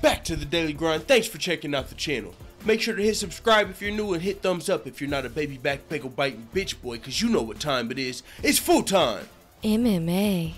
back to the Daily Grind. Thanks for checking out the channel. Make sure to hit subscribe if you're new and hit thumbs up if you're not a baby back pickle biting bitch boy, cause you know what time it is. It's full time. MMA.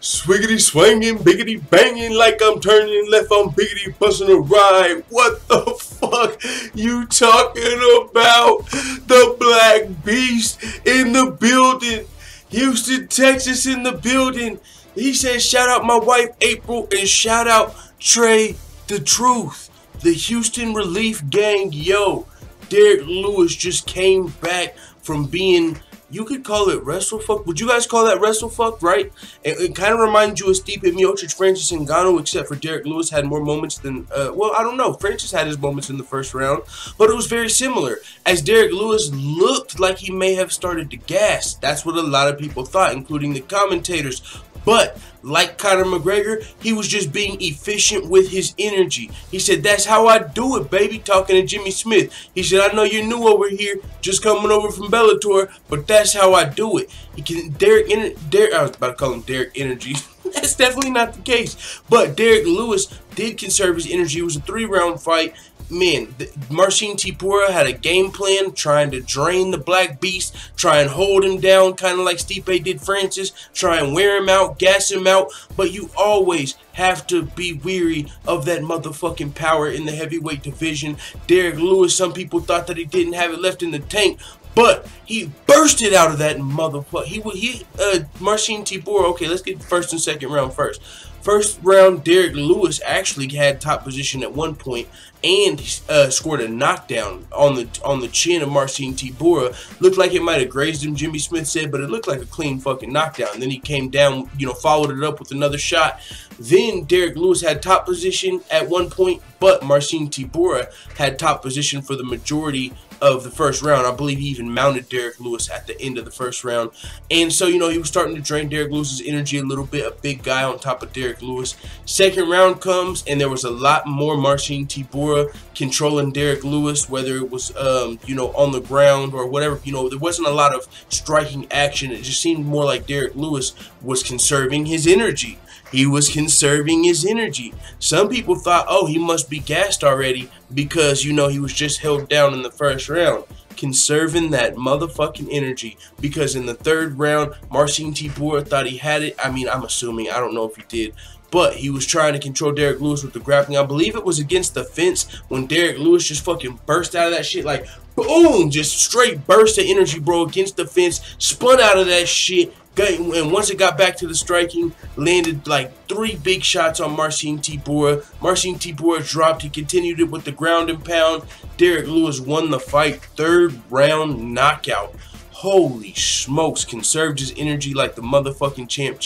Swiggity swinging, biggity banging like I'm turning left on biggity busting a ride. What the fuck you talking about? The Black Beast in the building. Houston, Texas in the building. He said shout out my wife April and shout out Trey the Truth. The Houston Relief Gang. Yo, Derrick Lewis just came back from being, you could call it WrestleFuck. Would you guys call that WrestleFuck, right? It kind of reminds you of Stipe Miocic, Francis Ngannou, except for Derrick Lewis had more moments than, well, I don't know. Francis had his moments in the first round, but it was very similar. As Derrick Lewis looked like he may have started to gas. That's what a lot of people thought, including the commentators. But, like Conor McGregor, he was just being efficient with his energy. He said, that's how I do it, baby, talking to Jimmy Smith. He said, I know you're new over here, just coming over from Bellator, but that's how I do it. He can, I was about to call him Derrick Energy. That's definitely not the case. But Derrick Lewis did conserve his energy. It was a 3-round fight. Man, Marcin Tybura had a game plan trying to drain the Black Beast, try and hold him down, kind of like Stipe did Francis, try and wear him out, gas him out, but you always have to be weary of that motherfucking power in the heavyweight division. Derrick Lewis, some people thought that he didn't have it left in the tank, but he bursted out of that motherfucker. Marcin Tybura, okay, let's get the first and second round first. First round, Derrick Lewis actually had top position at one point and scored a knockdown on the chin of Marcin Tybura. Looked like it might have grazed him, Jimmy Smith said, but it looked like a clean fucking knockdown. And then he came down, followed it up with another shot. Then Derrick Lewis had top position at one point, but Marcin Tybura had top position for the majority of the first round. I believe he even mounted Derrick Lewis at the end of the first round. And so, he was starting to drain Derrick Lewis's energy a little bit, a big guy on top of Derrick Lewis. Second round comes, and there was a lot more Marcin Tybura controlling Derrick Lewis, whether it was, on the ground or whatever. There wasn't a lot of striking action. It just seemed more like Derrick Lewis was conserving his energy. He was conserving his energy. Some people thought, oh, he must be gassed already because, he was just held down in the first round. Conserving that motherfucking energy, because in the third round, Marcin Tybura thought he had it. I mean, I'm assuming. I don't know if he did. But he was trying to control Derrick Lewis with the grappling. I believe it was against the fence when Derrick Lewis just fucking burst out of that shit like, boom, just straight burst of energy, bro, against the fence, spun out of that shit. And once it got back to the striking, landed like 3 big shots on Marcin Tybura. Marcin Tybura dropped. He continued it with the ground and pound. Derrick Lewis won the fight. 3rd round knockout. Holy smokes. Conserved his energy like the motherfucking champ.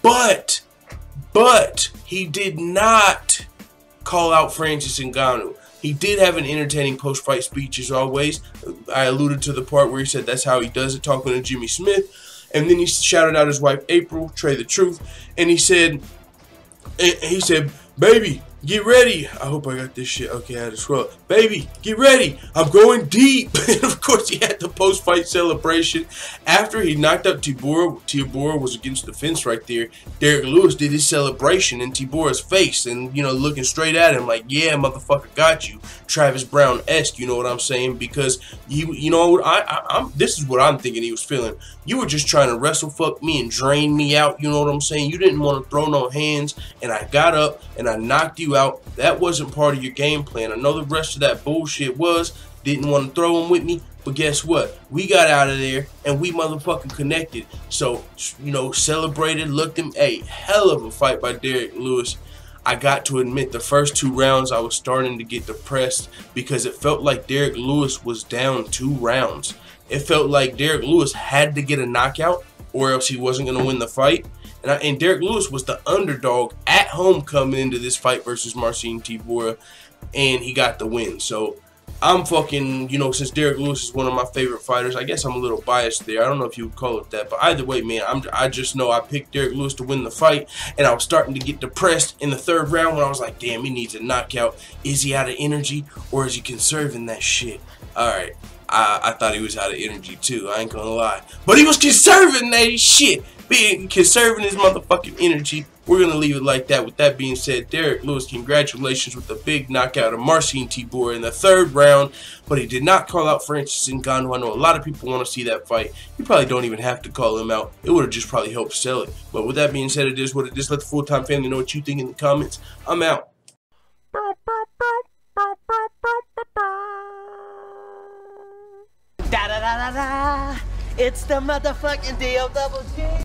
But he did not call out Francis Ngannou. He did have an entertaining post-fight speech as always. I alluded to the part where he said that's how he does it, talking to Jimmy Smith. And then he shouted out his wife April, Trey the Truth, and he said, baby, get ready. I hope I got this shit. Okay, I had to scroll up. Baby, get ready. I'm going deep. And of course, he had the post-fight celebration. After he knocked out Tybura, Tybura was against the fence right there. Derrick Lewis did his celebration in Tybura's face and, looking straight at him like, yeah, motherfucker, got you. Travis Brown-esque, you know what I'm saying? Because, this is what I'm thinking he was feeling. You were just trying to WrestleFuck me and drain me out, you know what I'm saying? You didn't want to throw no hands, and I got up and I knocked you out. That wasn't part of your game plan. I know the rest of that bullshit was. Didn't want to throw him with me, but guess what? We got out of there and we motherfucking connected. So, celebrated, looked him. Hey, hell of a fight by Derrick Lewis. I got to admit, the first 2 rounds I was starting to get depressed because it felt like Derrick Lewis was down 2 rounds. It felt like Derrick Lewis had to get a knockout or else he wasn't going to win the fight. And Derrick Lewis was the underdog at home coming into this fight versus Marcin Tybura, and he got the win. So I'm fucking, since Derrick Lewis is one of my favorite fighters, I guess I'm a little biased there. I don't know if you would call it that, but either way, man, I just know I picked Derrick Lewis to win the fight, and I was starting to get depressed in the 3rd round when I was like, damn, he needs a knockout. Is he out of energy, or is he conserving that shit? All right. I thought he was out of energy too, I ain't gonna lie. But he was conserving that shit. Conserving his motherfucking energy. we're going to leave it like that. With that being said, Derrick Lewis, congratulations with the big knockout of Marcin Tybura in the 3rd round, but he did not call out Francis Ngannou. I know a lot of people want to see that fight. You probably don't even have to call him out. It would have just probably helped sell it. But with that being said, it is what it is. Let the full-time family know what you think in the comments. I'm out. Da da da da da. It's the motherfucking DOWG.